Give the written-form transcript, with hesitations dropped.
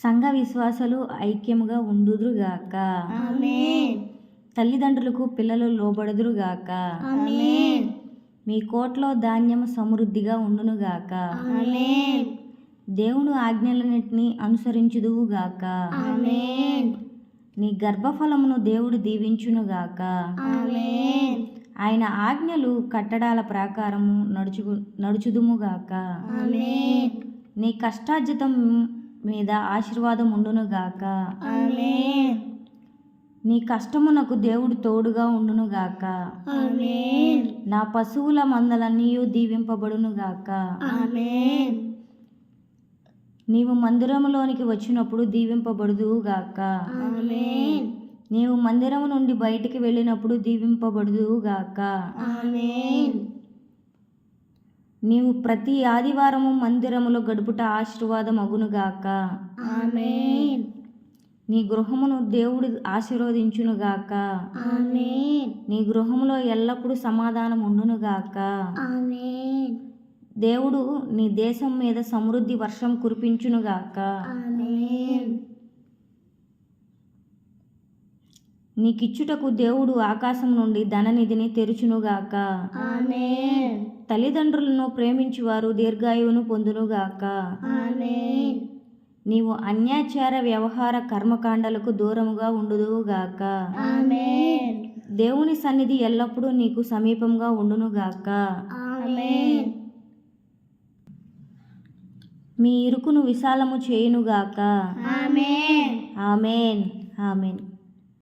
సంఘ విశ్వాసులు ఐక్యముగా ఉండుదురుగాక. ఆమేన్. తల్లిదండ్రులకు పిల్లలు లోబడుదురుగాక. ఆమేన్. మీ కోట్లో ధాన్యము సమృద్ధిగా ఉండునుగాక. ఆమేన్. దేవుని ఆజ్ఞలన్నిటినీ అనుసరించుదువుగాక. ఆమేన్. నీ గర్భఫలమును దేవుడు దీవించునుగాక. ఆమేన్. ఆయన ఆజ్ఞలు కట్టడాల ప్రకారము నడుచుదుముగాక. ఆమేన్. నీ కష్టార్జితం మీద ఆశీర్వాదం ఉండునుగాక. ఆమేన్. నీ కష్టమునకు దేవుడు తోడుగా ఉండునుగాక. ఆమేన్. నా పశువుల మందలన్నీ దీవింపబడునుగాక. ఆమేన్. నీవు మందిరములోనికి వచ్చినప్పుడు దీవింపబడుదువుగాక. ఆమేన్. నీవు మందిరము నుండి బయటికి వెళ్ళినప్పుడు దీవింపబడుదువుగాక. ఆమేన్. నీవు ప్రతి ఆదివారము మందిరములో గడుపుట ఆశీర్వాదం అగునుగాక. ఆమేన్. నీ గృహమును దేవుడు ఆశీర్వదించునుగాక. ఆమేన్. నీ గృహములో ఎల్లప్పుడూ సమాధానం ఉండునుగాక. ఆమేన్. దేవుడు నీ దేశం మీద సమృద్ధి వర్షం కురిపించునుగాక. ఆమేన్. నీకిచ్చుటకు దేవుడు ఆకాశం నుండి ధననిధిని తెరుచునుగాక. ఆమేన్. తల్లిదండ్రులను ప్రేమించువారు దీర్ఘాయువును పొందునుగాక. ఆమేన్. నీవు అన్యాచార వ్యవహార కర్మకాండలకు దూరముగా ఉండుదువుగాక. ఆమేన్. దేవుని సన్నిధి ఎల్లప్పుడూ నీకు సమీపంగా ఉండునుగాక. ఆమేన్. మీ ఇరుకును విశాలము చేయునుగాక. ఆమేన్. ఆమేన్. ఆమేన్.